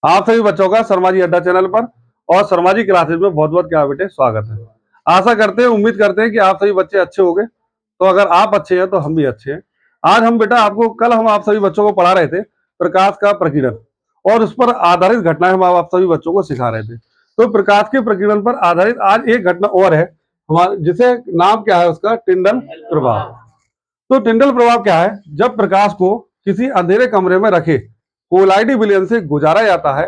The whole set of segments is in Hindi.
आप सभी बच्चों का शर्मा जी अड्डा चैनल पर और शर्मा जी क्लासेज में बहुत बहुत क्या बेटे स्वागत है। आशा करते हैं, उम्मीद करते हैं कि आप सभी बच्चे अच्छे होंगे। तो अगर आप अच्छे हैं तो हम भी अच्छे हैं। आज हम बेटा आपको कल हम आप सभी बच्चों को पढ़ा रहे थे प्रकाश का प्रकीर्णन, और उस पर आधारित घटनाएं हम आप सभी बच्चों को सिखा रहे थे। तो प्रकाश के प्रकीर्णन पर आधारित आज एक घटना और है हमारे, जिसे नाम क्या है उसका, टिंडल प्रभाव। तो टिंडल प्रभाव क्या है? जब प्रकाश को किसी अंधेरे कमरे में रखे कोलाइडी विलयन से गुजारा जाता है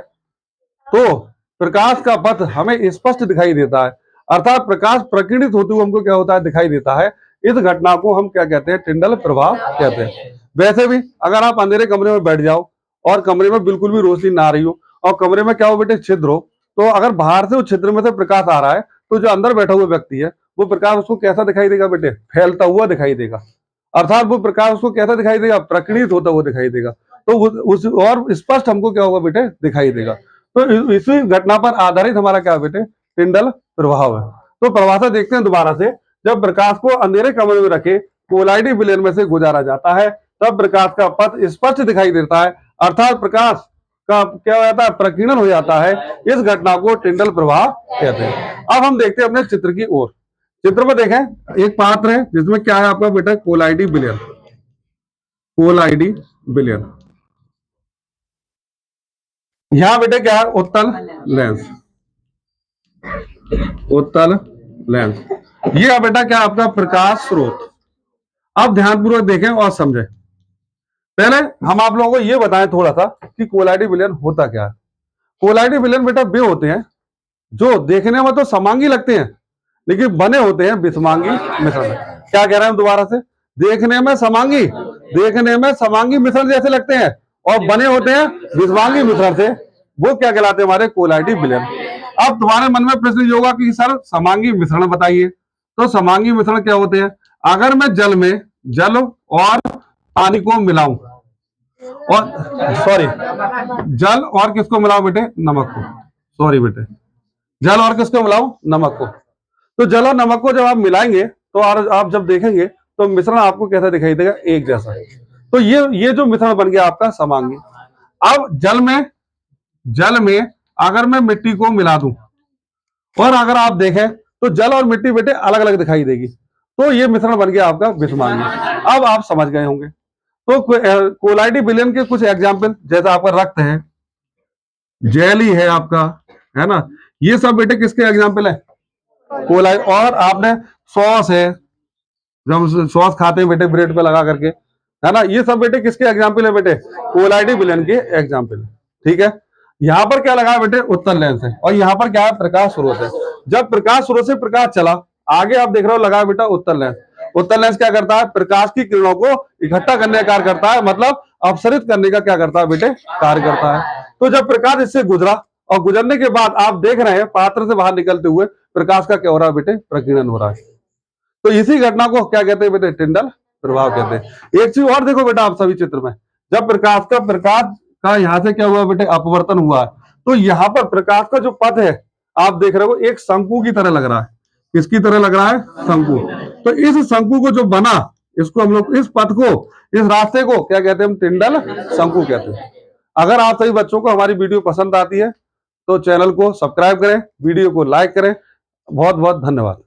तो प्रकाश का पथ हमें स्पष्ट दिखाई देता है, अर्थात प्रकाश प्रकीर्णित होते हुए हमको क्या होता है, दिखाई देता है। इस घटना को हम क्या कहते हैं, टिंडल प्रभाव कहते हैं। वैसे भी अगर आप अंधेरे कमरे में बैठ जाओ और कमरे में बिल्कुल भी रोशनी ना आ रही हो और कमरे में क्या हो बेटे, छिद्र हो, तो अगर बाहर से उस छिद्र में से प्रकाश आ रहा है तो जो अंदर बैठा हुआ व्यक्ति है वो प्रकाश उसको कैसा दिखाई देगा बेटे, फैलता हुआ दिखाई देगा। अर्थात वो प्रकाश उसको कैसा दिखाई देगा, प्रकीर्णित होता हुआ दिखाई देगा। तो उस और स्पष्ट हमको क्या होगा बेटे, दिखाई देगा। तो इसी घटना पर आधारित हमारा क्या बेटे, टिंडल प्रभाव है। तो परिभाषा देखते हैं दोबारा से। जब प्रकाश को अंधेरे कमरे में रखे कोलाइडी विलयन में से गुजारा जाता है तब प्रकाश का पथ स्पष्ट दिखाई देता है, अर्थात प्रकाश का क्या हो जाता है, प्रकीर्णन हो जाता है। इस घटना को टिंडल प्रभाव कहते हैं। अब हम देखते हैं अपने चित्र की ओर। चित्र में देखें, एक पात्र है जिसमें क्या है आपका बेटा, कोलाइडी विलयन। कोलाइडी विलयन, यहां बेटे क्या है, उत्तल लेंस। उत्तल लेंस, ये है बेटा क्या आपका, प्रकाश स्रोत। अब ध्यानपूर्वक देखें और समझें। पहले हम आप लोगों को ये बताएं थोड़ा सा कि कोलाइडी विलयन होता क्या है। कोलाइडी विलयन बेटा वे होते हैं जो देखने में तो समांगी लगते हैं लेकिन बने होते हैं विषमांगी मिश्रण से। क्या कह रहे हैं दोबारा से, देखने में समांगी मिश्रण जैसे लगते हैं और बने होते हैं विषमांगी मिश्रण से। वो क्या कहलाते हैं, हमारे कोलाइडी विलयन। अब तुम्हारे मन में प्रश्न ये होगा कि सर समांगी मिश्रण बताइए। तो समांगी मिश्रण क्या होते हैं? अगर मैं जल और पानी को मिलाऊं, और सॉरी, जल और किसको मिलाऊं बेटे, नमक को। सॉरी बेटे, जल और किसको मिलाऊं, नमक को। तो जल और नमक को जब आप मिलाएंगे तो आप जब देखेंगे तो मिश्रण आपको कैसा दिखाई देगा, एक जैसा। तो ये जो मिश्रण बन गया आपका समांगी। अब जल में अगर मैं मिट्टी को मिला दूं और अगर आप देखें तो जल और मिट्टी बेटे अलग अलग दिखाई देगी, तो ये मिश्रण बन गया आपका विषमांगी। अब आप समझ गए होंगे। तो कोलाइडी विलयन के कुछ एग्जाम्पल, जैसे आपका रक्त है, जेली है आपका, है ना, ये सब बेटे किसके एग्जाम्पल है, कोलाई। और आपने सॉस है, जब हम सॉस खाते हैं बेटे ब्रेड पे लगा करके, है ना, ये सब बेटे किसके एग्जाम्पल है बेटे, कोलाइडी विलयन के एग्जाम्पल है। ठीक है, यहाँ पर क्या लगा है बेटे, उत्तल लेंस है, और यहाँ पर क्या है, प्रकाश स्रोत है। जब प्रकाश स्रोत से प्रकाश चला, आगे आप देख रहे हो लगा है बेटा उत्तल लेंस। उत्तल लेंस क्या करता है, प्रकाश की किरणों को इकट्ठा करने का कार्य करता है, मतलब अपसरित करने का क्या करता है बेटे, कार्य करता है। तो जब प्रकाश इससे गुजरा और गुजरने के बाद आप देख रहे हैं पात्र से बाहर निकलते हुए प्रकाश का क्या हो रहा है बेटे, प्रकीर्णन हो रहा है। तो इसी घटना को क्या कहते हैं बेटे, टिंडल प्रभाव कहते हैं। एक चीज और देखो बेटा आप सभी चित्र में, जब प्रकाश का यहाँ से क्या हुआ बेटे, अपवर्तन हुआ है, तो यहाँ पर प्रकाश का जो पथ है आप देख रहे हो एक शंकु की तरह लग रहा है। किसकी तरह लग रहा है, शंकु। तो इस शंकु को जो बना, इसको हम लोग, इस पथ को, इस रास्ते को क्या कहते हैं, हम टिंडल शंकु कहते हैं। अगर आप सभी बच्चों को हमारी वीडियो पसंद आती है तो चैनल को सब्सक्राइब करें, वीडियो को लाइक करें। बहुत बहुत धन्यवाद।